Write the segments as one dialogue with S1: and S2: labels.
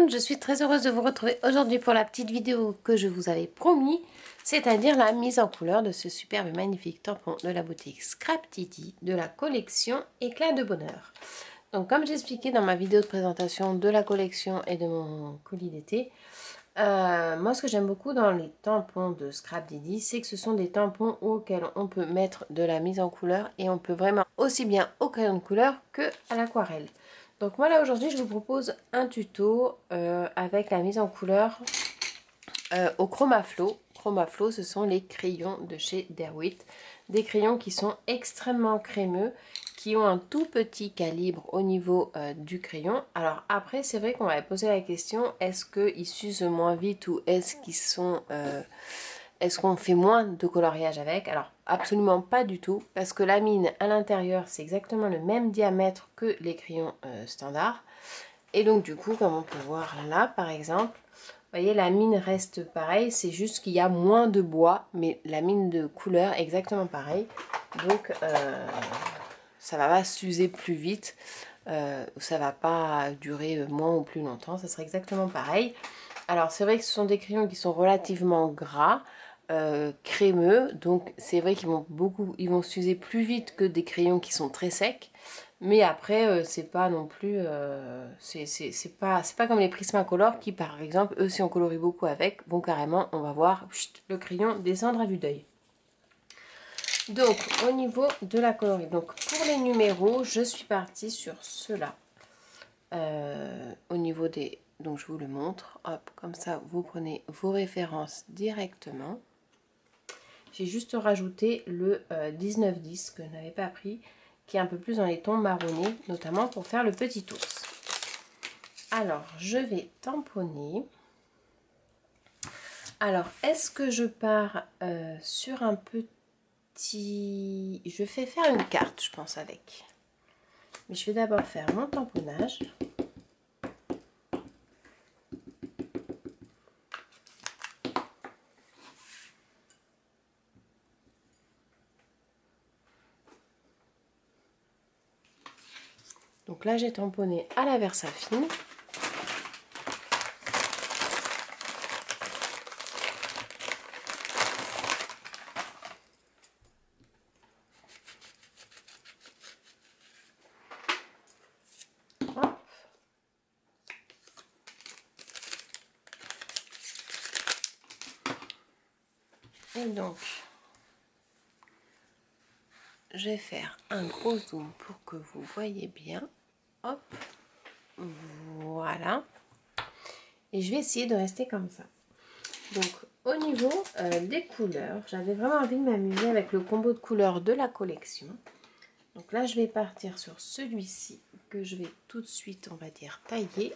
S1: monde, je suis très heureuse de vous retrouver aujourd'hui pour la petite vidéo que je vous avais promis, c'est-à-dire la mise en couleur de ce superbe et magnifique tampon de la boutique Scrap Titi de la collection Éclat de Bonheur. Donc comme j'expliquais dans ma vidéo de présentation de la collection et de mon colis d'été, moi ce que j'aime beaucoup dans les tampons de Scrap Titi, c'est que ce sont des tampons auxquels on peut mettre de la mise en couleur et on peut vraiment aussi bien au crayon de couleur que à l'aquarelle. Donc moi là aujourd'hui je vous propose un tuto avec la mise en couleur au Chromaflow. Chromaflow, ce sont les crayons de chez Derwent. Des crayons qui sont extrêmement crémeux, qui ont un tout petit calibre au niveau du crayon. Alors après c'est vrai qu'on m'avait posé la question, est-ce qu'ils s'usent moins vite ou est-ce qu'ils sont... est-ce qu'on fait moins de coloriage avec? Alors absolument pas du tout, parce que la mine à l'intérieur c'est exactement le même diamètre que les crayons standards. Et donc du coup, comme on peut voir là par exemple, vous voyez la mine reste pareille, c'est juste qu'il y a moins de bois, mais la mine de couleur est exactement pareille. Donc ça va pas s'user plus vite, ça va pas durer moins ou plus longtemps, ça sera exactement pareil. Alors c'est vrai que ce sont des crayons qui sont relativement gras, crémeux, donc c'est vrai qu'ils vont s'user plus vite que des crayons qui sont très secs. Mais après c'est pas non plus, c'est pas comme les Prismacolor qui par exemple, eux si on colorie beaucoup avec, vont carrément, on va voir le crayon descendre à vue d'œil. Donc au niveau de la coloris, donc pour les numéros, je suis partie sur ceux-là. Au niveau des... Donc je vous le montre, hop, comme ça vous prenez vos références directement. J'ai juste rajouté le 1910 que je n'avais pas pris, qui est un peu plus dans les tons marronnés, notamment pour faire le petit ours. Alors je vais tamponner. Alors est-ce que je pars sur un petit... Je vais faire une carte je pense avec. Mais je vais d'abord faire mon tamponnage. Donc là, j'ai tamponné à la Versafine. Hop. Et donc, je vais faire un gros zoom pour que vous voyez bien. Hop. Voilà. Et je vais essayer de rester comme ça. Donc au niveau des couleurs, j'avais vraiment envie de m'amuser avec le combo de couleurs de la collection. Donc là je vais partir sur celui-ci que je vais tout de suite, on va dire, tailler.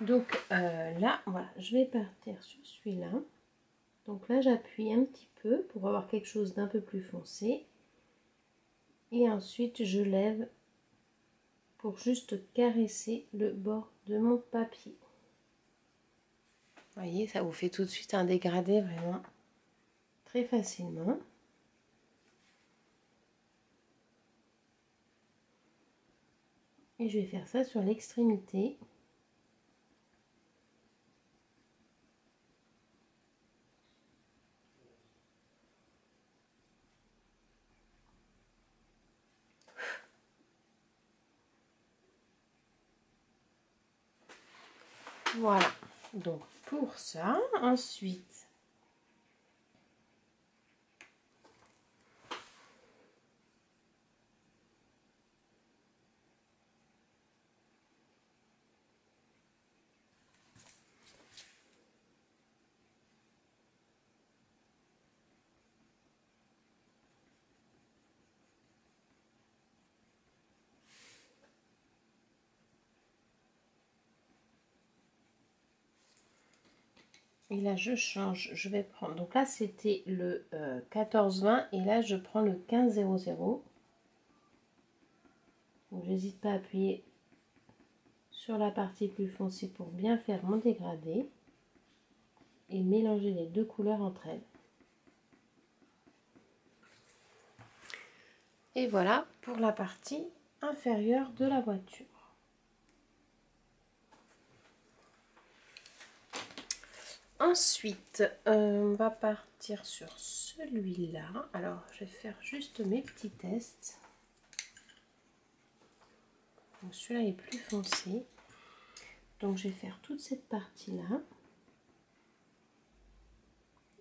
S1: Donc là, voilà, je vais partir sur celui-là. Donc là j'appuie un petit peu pour avoir quelque chose d'un peu plus foncé. Et ensuite je lève pour juste caresser le bord de mon papier. Vous voyez, ça vous fait tout de suite un dégradé vraiment très facilement. Et je vais faire ça sur l'extrémité. Voilà, donc pour ça, ensuite, et là je change, je vais prendre, donc là c'était le 14-20 et là je prends le 15-00. Donc j'hésite pas à appuyer sur la partie plus foncée pour bien faire mon dégradé et mélanger les deux couleurs entre elles. Et voilà pour la partie inférieure de la voiture. Ensuite, on va partir sur celui-là. Alors, je vais faire juste mes petits tests. Celui-là est plus foncé. Donc, je vais faire toute cette partie-là.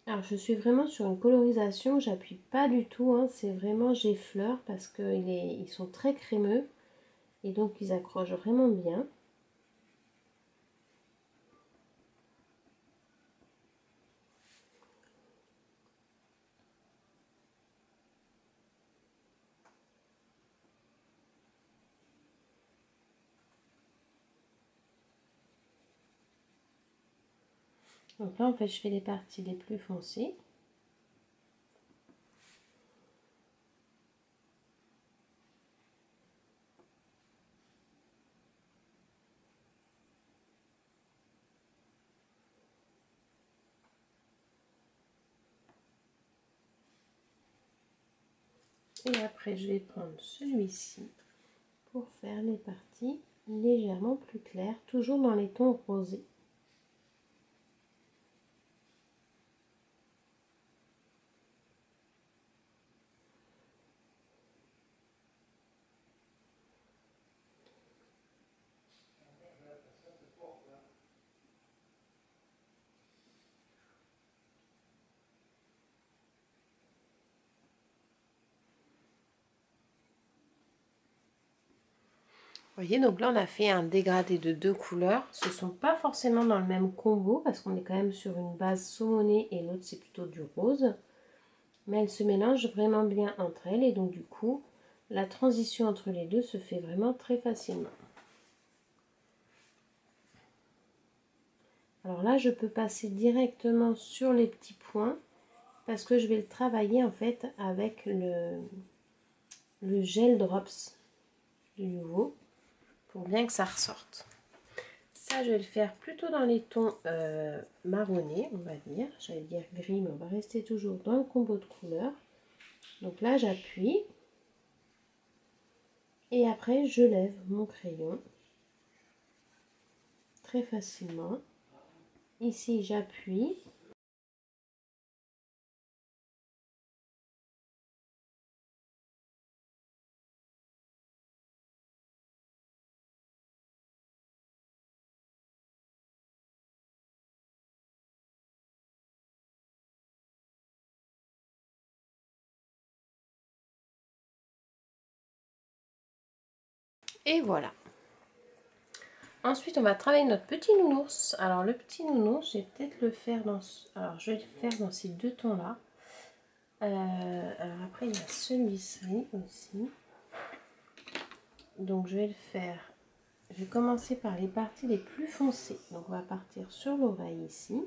S1: Alors, je suis vraiment sur une colorisation. J'appuie pas du tout. Hein, c'est vraiment j'effleure parce qu'ils sont très crémeux. Et donc, ils accrochent vraiment bien. Donc là, en fait, je fais les parties les plus foncées. Et après, je vais prendre celui-ci pour faire les parties légèrement plus claires, toujours dans les tons rosés. Vous voyez, donc là, on a fait un dégradé de 2 couleurs. Ce ne sont pas forcément dans le même combo parce qu'on est quand même sur une base saumonée et l'autre, c'est plutôt du rose. Mais elles se mélangent vraiment bien entre elles et donc du coup, la transition entre les deux se fait vraiment très facilement. Alors là, je peux passer directement sur les petits points parce que je vais le travailler en fait avec le gel drops de nouveau pour bien que ça ressorte. Ça, je vais le faire plutôt dans les tons marronnés, on va dire. J'allais dire gris, mais on va rester toujours dans le combo de couleurs. Donc là, j'appuie. Et après, je lève mon crayon très facilement. Ici, j'appuie. Et voilà. Ensuite, on va travailler notre petit nounours. Alors, le petit nounours, je vais peut-être le faire dans... Alors, je vais le faire dans ces deux tons-là. Alors, après, il y a celui-ci aussi. Donc, je vais le faire... Je vais commencer par les parties les plus foncées. Donc, on va partir sur l'oreille ici.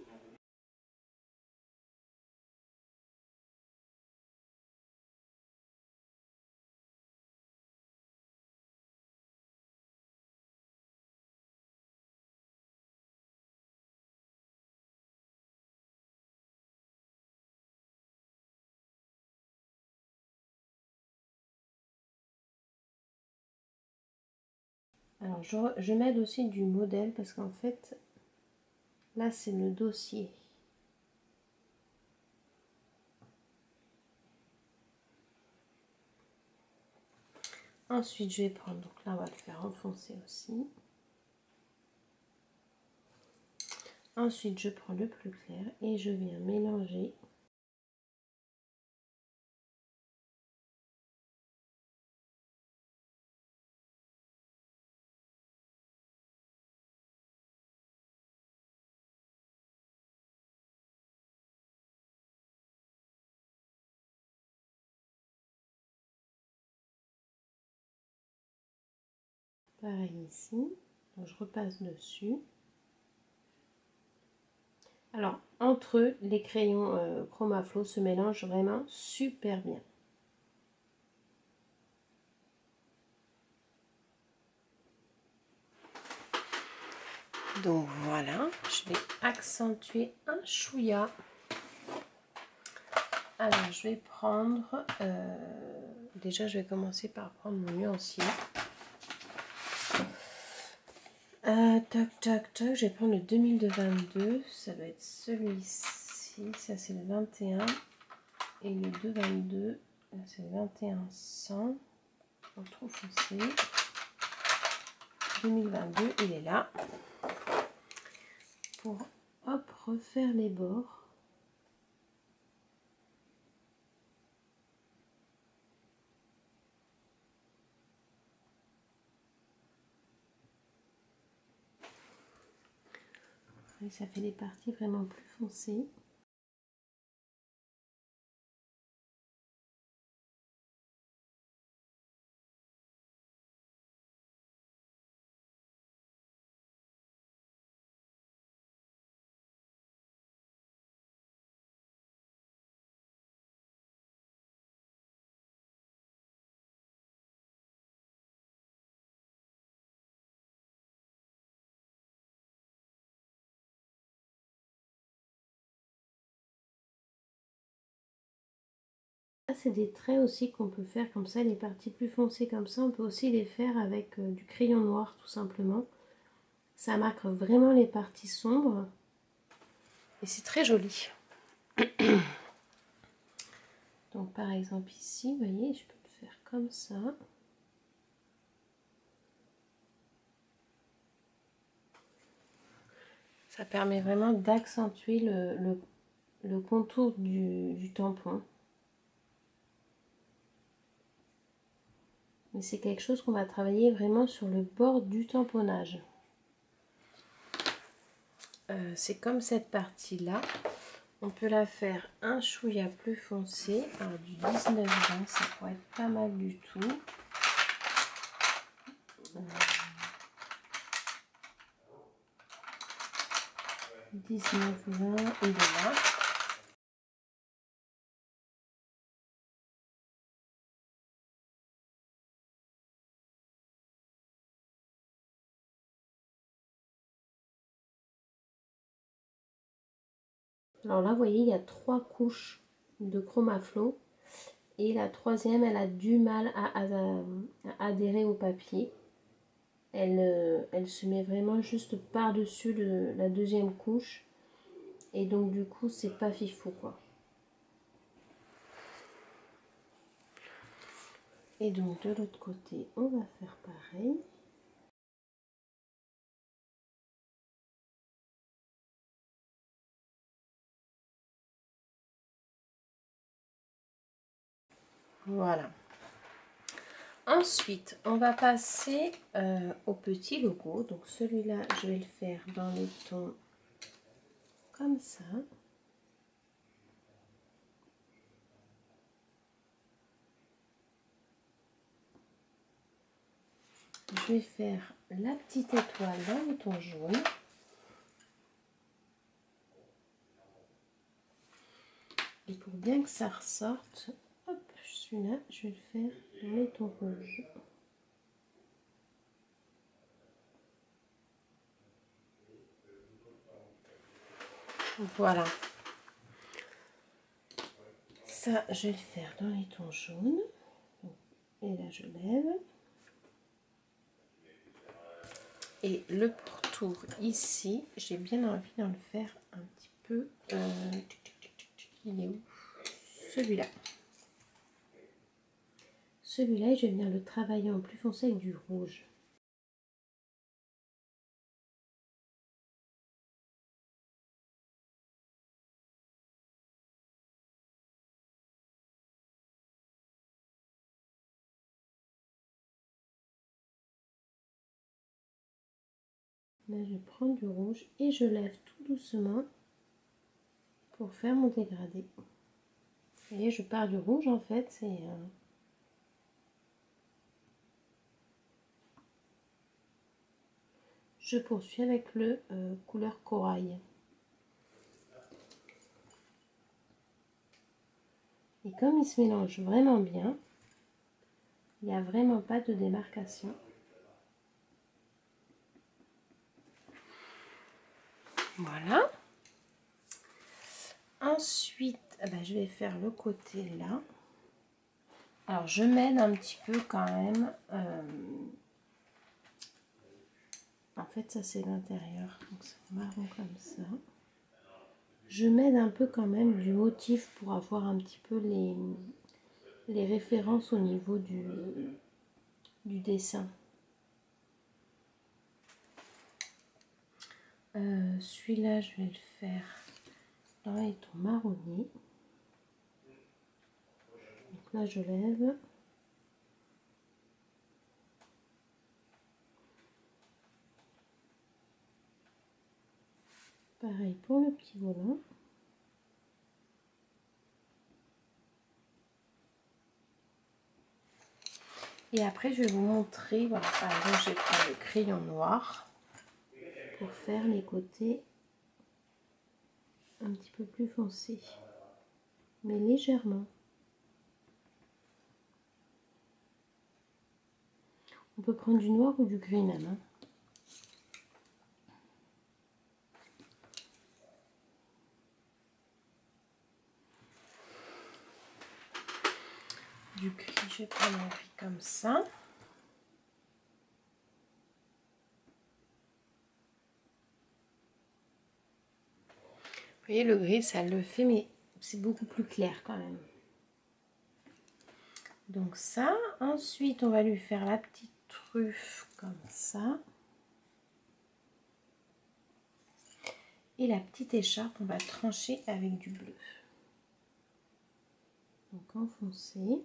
S1: Alors, je m'aide aussi du modèle parce qu'en fait, là, c'est le dossier. Ensuite, je vais prendre, donc là, on va le faire enfoncer aussi. Ensuite, je prends le plus clair et je viens mélanger. Pareil ici. Donc, je repasse dessus. Alors, entre eux, les crayons Chromaflo se mélangent vraiment super bien. Donc voilà, je vais accentuer un chouïa Alors, je vais prendre... déjà, je vais commencer par prendre mon nuancier. Tac, tac, tac. Je vais prendre le 2022. Ça va être celui-ci. Ça, c'est le 21. Et le 222, c'est le 2100. En trop foncé. 2022, il est là. Pour, hop, refaire les bords. Et ça fait des parties vraiment plus foncées. C'est des traits aussi qu'on peut faire comme ça, les parties plus foncées comme ça, on peut aussi les faire avec du crayon noir tout simplement. Ça marque vraiment les parties sombres et c'est très joli. Donc par exemple ici, vous voyez, je peux le faire comme ça. Ça permet vraiment d'accentuer le contour du tampon. Mais c'est quelque chose qu'on va travailler vraiment sur le bord du tamponnage. C'est comme cette partie-là. On peut la faire un chouïa plus foncé. Alors du 19-20, ça pourrait être pas mal du tout. 19-20, il est là. Alors là, vous voyez, il y a 3 couches de Chromaflow. Et la troisième, elle a du mal à adhérer au papier. Elle se met vraiment juste par-dessus la deuxième couche. Et donc, du coup, c'est pas fifou, quoi. Et donc, de l'autre côté, on va faire pareil. Voilà. Ensuite, on va passer au petit logo. Donc celui-là, je vais le faire dans les tons comme ça. Je vais faire la petite étoile dans le ton jaune. Et pour bien que ça ressorte, hop, celui-là, je vais le faire dans les tons rouges. Voilà. Ça, je vais le faire dans les tons jaunes. Et là, je lève. Et le pourtour ici, j'ai bien envie d'en le faire un petit peu. Il est où? Celui-là. Celui-là, je vais venir le travailler en plus foncé avec du rouge. Là, je prends du rouge et je lève tout doucement pour faire mon dégradé. Vous voyez, je pars du rouge en fait. Je poursuis avec le couleur corail. Et comme il se mélange vraiment bien, il n'y a vraiment pas de démarcation. Voilà. Ensuite, je vais faire le côté là. Alors je m'aide un petit peu quand même. En fait ça c'est l'intérieur, donc c'est marron comme ça. Je m'aide un peu quand même du motif pour avoir un petit peu les références au niveau du dessin. Celui-là je vais le faire dans les tons marronnés. Donc là je lève. Pareil pour le petit volant. Et après je vais vous montrer, voilà, par exemple j'ai pris le crayon noir pour faire les côtés un petit peu plus foncés, mais légèrement. On peut prendre du noir ou du gris même. Hein. Du gris, je vais prendre un gris comme ça. Vous voyez, le gris, ça le fait, mais c'est beaucoup plus clair quand même. Donc ça, ensuite, on va lui faire la petite truffe comme ça. Et la petite écharpe, on va trancher avec du bleu. Donc enfoncer.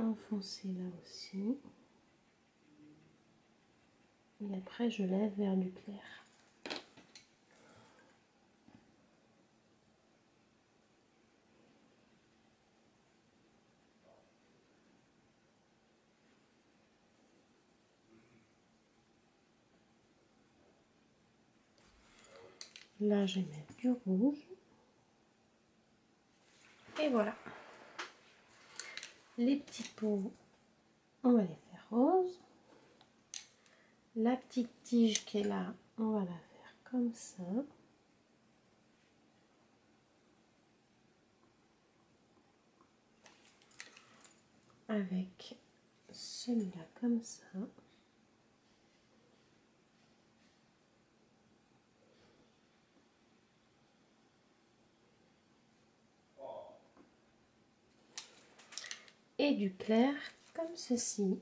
S1: Enfoncer là aussi. Et après, je lève vers du clair. Là, je vais mettre du rouge. Et voilà. Les petits pots, on va les faire roses. La petite tige qui est là, on va la faire comme ça. Avec celui-là comme ça. Et du clair comme ceci.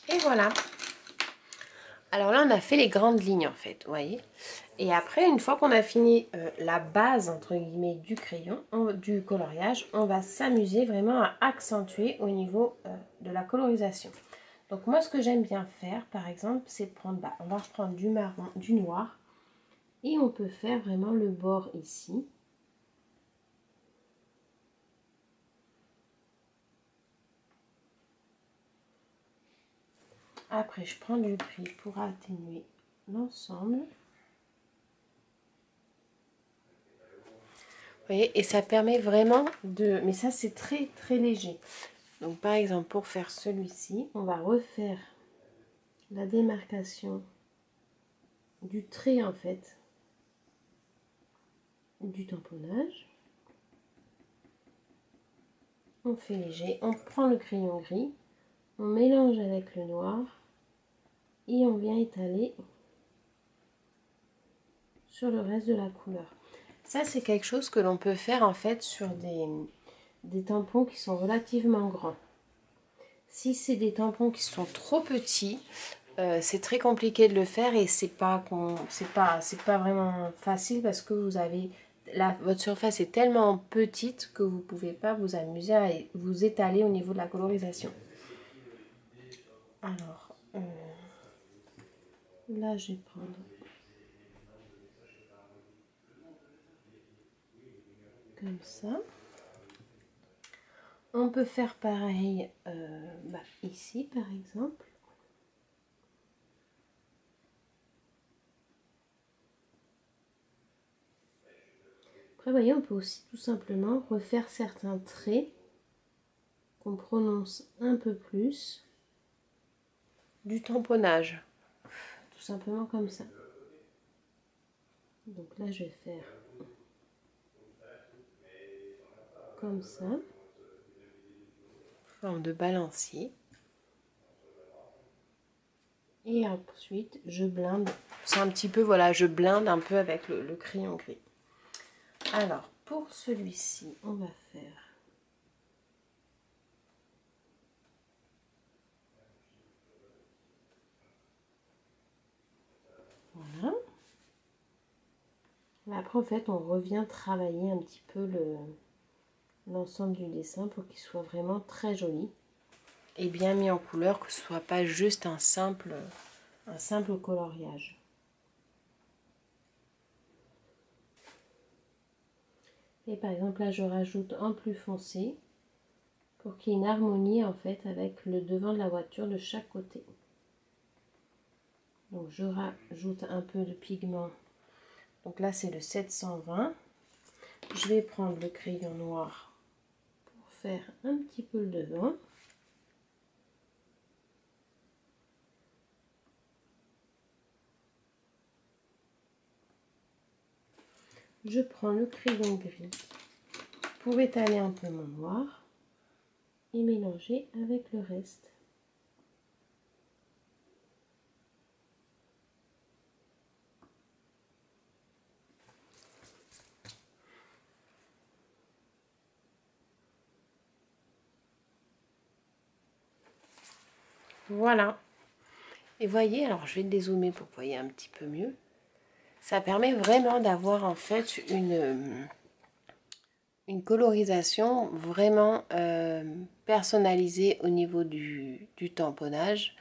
S1: Et voilà. Alors là, on a fait les grandes lignes en fait, vous voyez. Et après, une fois qu'on a fini la base, entre guillemets, du crayon, du coloriage, on va s'amuser vraiment à accentuer au niveau de la colorisation. Donc moi, ce que j'aime bien faire, par exemple, c'est prendre, on va reprendre du marron, du noir, et on peut faire vraiment le bord ici. Après, je prends du gris pour atténuer l'ensemble. Vous voyez, et ça permet vraiment de... Mais ça, c'est très, très léger. Donc, par exemple, pour faire celui-ci, on va refaire la démarcation du trait, en fait, du tamponnage. On fait léger, on prend le crayon gris, on mélange avec le noir et on vient étaler sur le reste de la couleur. Ça, c'est quelque chose que l'on peut faire en fait sur des tampons qui sont relativement grands. Si c'est des tampons qui sont trop petits, c'est très compliqué de le faire et c'est pas vraiment facile parce que vous avez votre surface est tellement petite que vous pouvez pas vous amuser à vous étaler au niveau de la colorisation. Alors là, je vais prendre comme ça. On peut faire pareil ici par exemple. Après, vous voyez, on peut aussi tout simplement refaire certains traits qu'on prononce un peu plus du tamponnage. Tout simplement comme ça. Donc là, je vais faire comme ça, forme de balancier. Et ensuite, je blinde. C'est un petit peu, voilà, je blinde un peu avec le crayon gris. Alors, pour celui-ci, on va faire... Voilà. Là, après, en fait, on revient travailler un petit peu l'ensemble du dessin pour qu'il soit vraiment très joli et bien mis en couleur, que ce soit pas juste un simple coloriage. Et par exemple, là, je rajoute en plus foncé pour qu'il y ait une harmonie en fait avec le devant de la voiture de chaque côté. Donc, je rajoute un peu de pigment. Donc là, c'est le 720. Je vais prendre le crayon noir pour faire un petit peu le devant. Je prends le crayon gris pour étaler un peu mon noir et mélanger avec le reste. Voilà. Et voyez, alors je vais le dézoomer pour que vous voyez un petit peu mieux. Ça permet vraiment d'avoir en fait une colorisation vraiment personnalisée au niveau du tamponnage,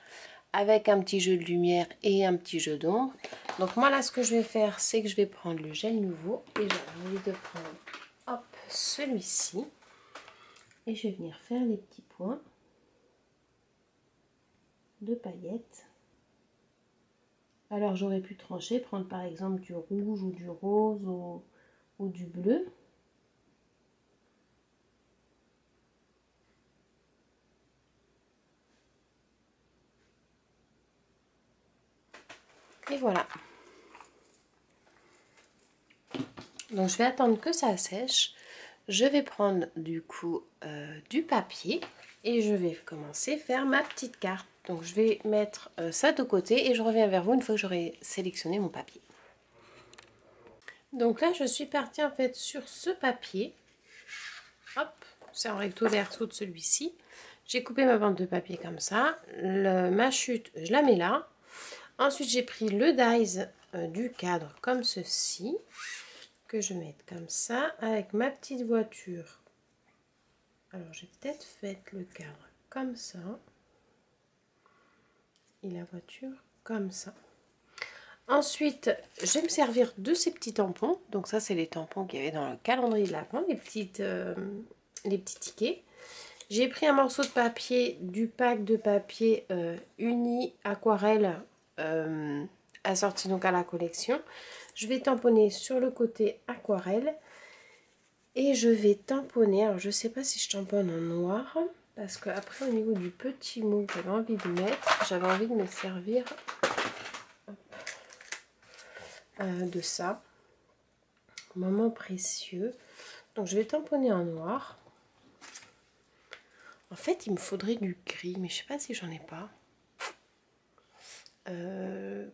S1: avec un petit jeu de lumière et un petit jeu d'ombre. Donc moi là, ce que je vais faire, c'est que je vais prendre le gel nouveau et j'ai envie de prendre, hop, celui-ci. Et je vais venir faire les petits points de paillettes. Alors j'aurais pu trancher, prendre par exemple du rouge ou du rose ou du bleu. Et voilà. Donc je vais attendre que ça sèche. Je vais prendre du coup du papier et je vais commencer à faire ma petite carte. Donc je vais mettre ça de côté et je reviens vers vous une fois que j'aurai sélectionné mon papier. Donc là je suis partie en fait sur ce papier. Hop, c'est en recto verso de celui-ci. J'ai coupé ma bande de papier comme ça. Ma chute, je la mets là. Ensuite j'ai pris le dies du cadre comme ceci, que je mette comme ça, avec ma petite voiture. Alors j'ai peut-être fait le cadre comme ça et la voiture comme ça. Ensuite je vais me servir de ces petits tampons. Donc ça c'est les tampons qu'il y avait dans le calendrier de l'Avent, les petits tickets. J'ai pris un morceau de papier du pack de papier uni aquarelle assorti donc à la collection. Je vais tamponner sur le côté aquarelle et je vais tamponner. Alors je sais pas si je tamponne en noir parce que après au niveau du petit mot que j'avais envie de mettre, j'avais envie de me servir de ça. Moment précieux. Donc je vais tamponner en noir. En fait il me faudrait du gris mais je sais pas si j'en ai pas.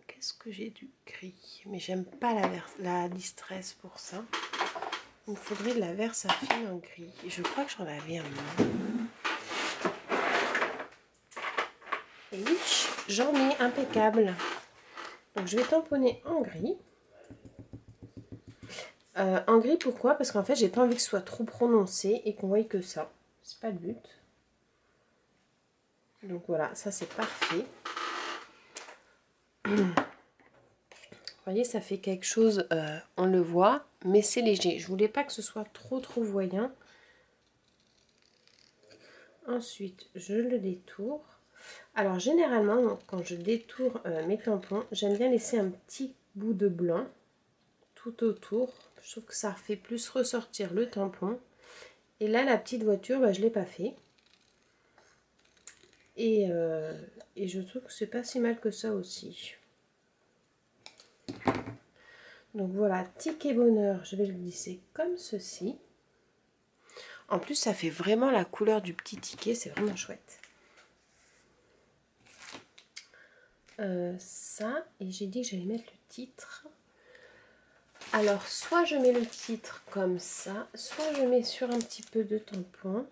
S1: Qu'est-ce que j'ai du gris? Mais j'aime pas la distress pour ça. Il me faudrait de la Versafine en gris. Et je crois que j'en avais un. Et oui, j'en ai impeccable. Donc je vais tamponner en gris. En gris pourquoi? Parce qu'en fait j'ai pas envie que ce soit trop prononcé et qu'on voie que ça. C'est pas le but. Donc voilà, ça c'est parfait. Vous voyez, ça fait quelque chose, on le voit, mais c'est léger. Je voulais pas que ce soit trop voyant. Ensuite, je le détourne. Alors, généralement, quand je détourne mes tampons, j'aime bien laisser un petit bout de blanc tout autour. Je trouve que ça fait plus ressortir le tampon. Et là, la petite voiture, bah, je ne l'ai pas fait. et je trouve que c'est pas si mal que ça aussi. Donc voilà, Ticket Bonheur, je vais le glisser comme ceci. En plus, ça fait vraiment la couleur du petit ticket, c'est vraiment chouette. Ça, et j'ai dit que j'allais mettre le titre. Alors, soit je mets le titre comme ça, soit je mets sur un petit peu de tampon.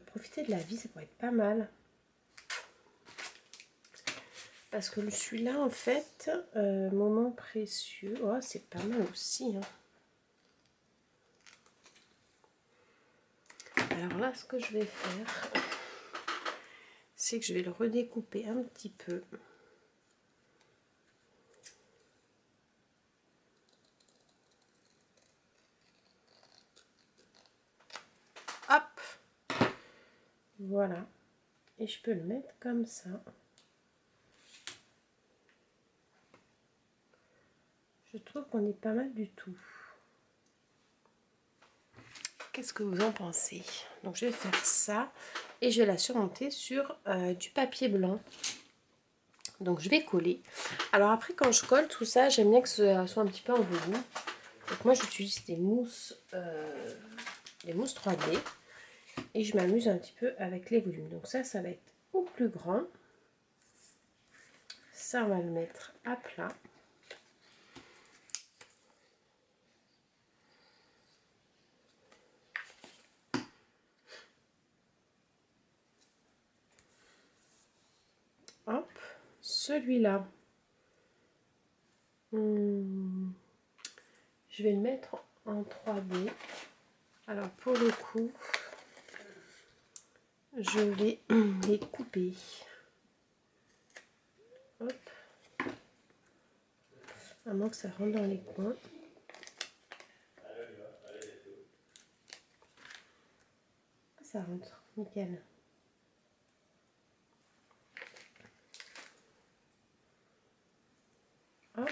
S1: Profiter de la vie, ça pourrait être pas mal. Parce que celui-là, en fait, moment précieux, oh, c'est pas mal aussi. Hein. Alors là, ce que je vais faire, c'est que je vais le redécouper un petit peu. Hop! Voilà. Et je peux le mettre comme ça. Je trouve qu'on est pas mal du tout. Qu'est-ce que vous en pensez? Donc je vais faire ça et je vais la surmonter sur du papier blanc. Donc je vais coller. Alors après quand je colle tout ça, j'aime bien que ce soit un petit peu en volume. Donc moi j'utilise des mousses 3D et je m'amuse un petit peu avec les volumes. Donc ça va être au plus grand. Ça on va le mettre à plat. Hop, celui-là, je vais le mettre en 3D. Alors pour le coup, je vais les couper. Hop. À moins que ça rentre dans les coins. Ça rentre, nickel. Hop.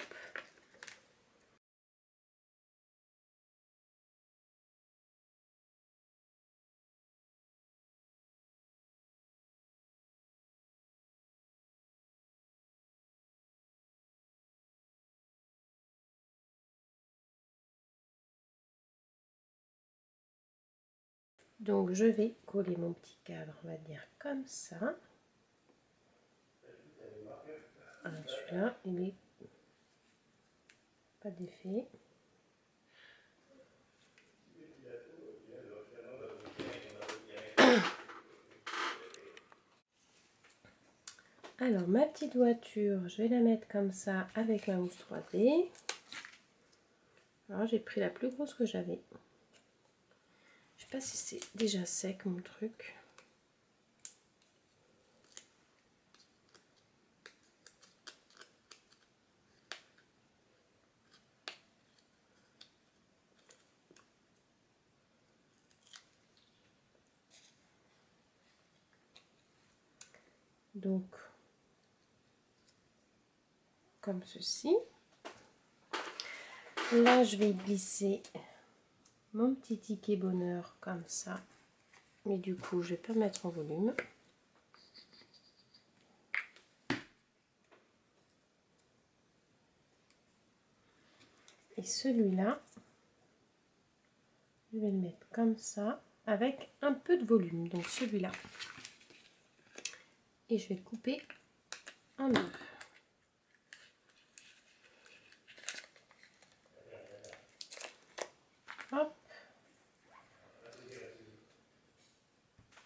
S1: Donc je vais coller mon petit cadre, on va dire comme ça. Alors celui-là, il n'est pas d'effet. Alors ma petite voiture, je vais la mettre comme ça avec ma mousse 3D. Alors j'ai pris la plus grosse que j'avais. Je sais pas si c'est déjà sec mon truc. Donc comme ceci. Là je vais glisser mon petit ticket bonheur comme ça. Mais du coup je vais pas mettre en volume. Et celui-là, je vais le mettre comme ça, avec un peu de volume, donc celui-là. Et je vais le couper en deux. Hop.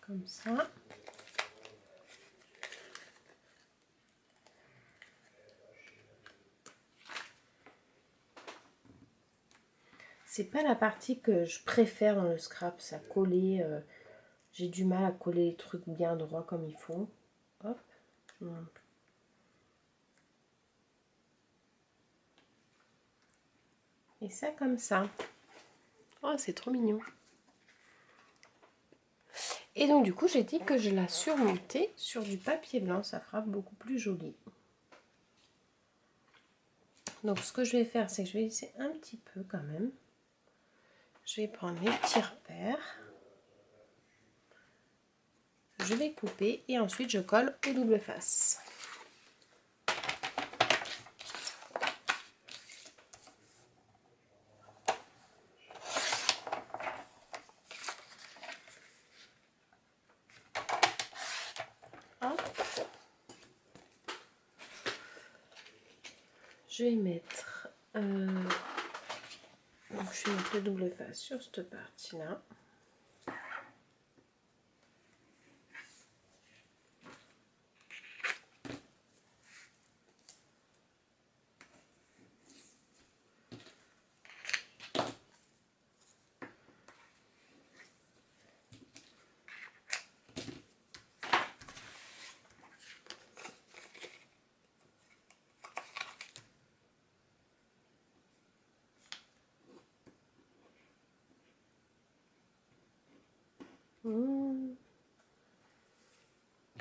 S1: Comme ça. C'est pas la partie que je préfère dans le scrap, ça coller. J'ai du mal à coller les trucs bien droits comme il faut. Hop. Et ça comme ça. Oh, c'est trop mignon. Et donc du coup, j'ai dit que je la surmontais sur du papier blanc, ça fera beaucoup plus joli. Donc ce que je vais faire, c'est que je vais laisser un petit peu quand même. Je vais prendre mes petits repères. je vais couper et ensuite je colle au double face. Hop. Je vais mettre donc je vais mettre le double face sur cette partie là.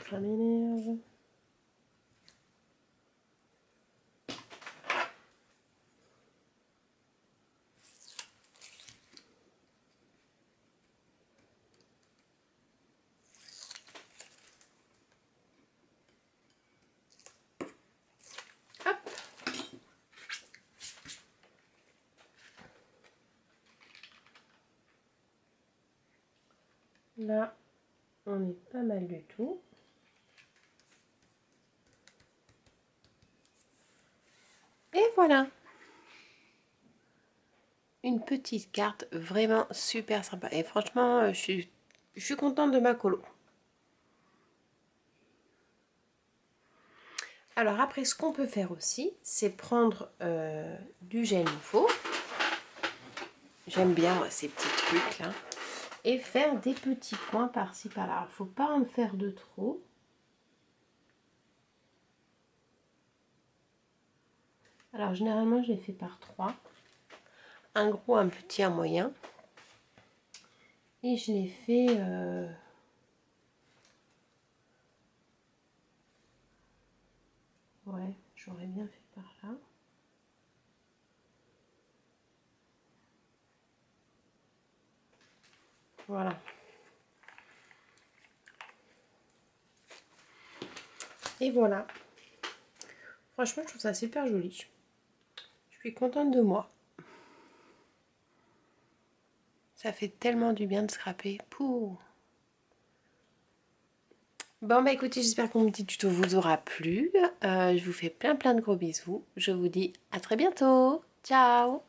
S1: Ça m'énerve. Hop. Là, on est pas mal du tout. Et voilà. Une petite carte vraiment super sympa. Et franchement, je suis contente de ma colo. Alors après, ce qu'on peut faire aussi, c'est prendre du gel nouveau. J'aime bien moi, ces petits trucs là. Et faire des petits points par-ci par-là. Il ne faut pas en faire de trop. Alors généralement, je les fais par 3. Un gros, un petit, un moyen. Et je les fais... Ouais, j'aurais bien fait par là. Voilà. Et voilà. Franchement, je trouve ça super joli. Je suis contente de moi. Ça fait tellement du bien de scraper. Pouh. Bon bah écoutez, j'espère que mon petit tuto vous aura plu. Je vous fais plein de gros bisous. Je vous dis à très bientôt. Ciao.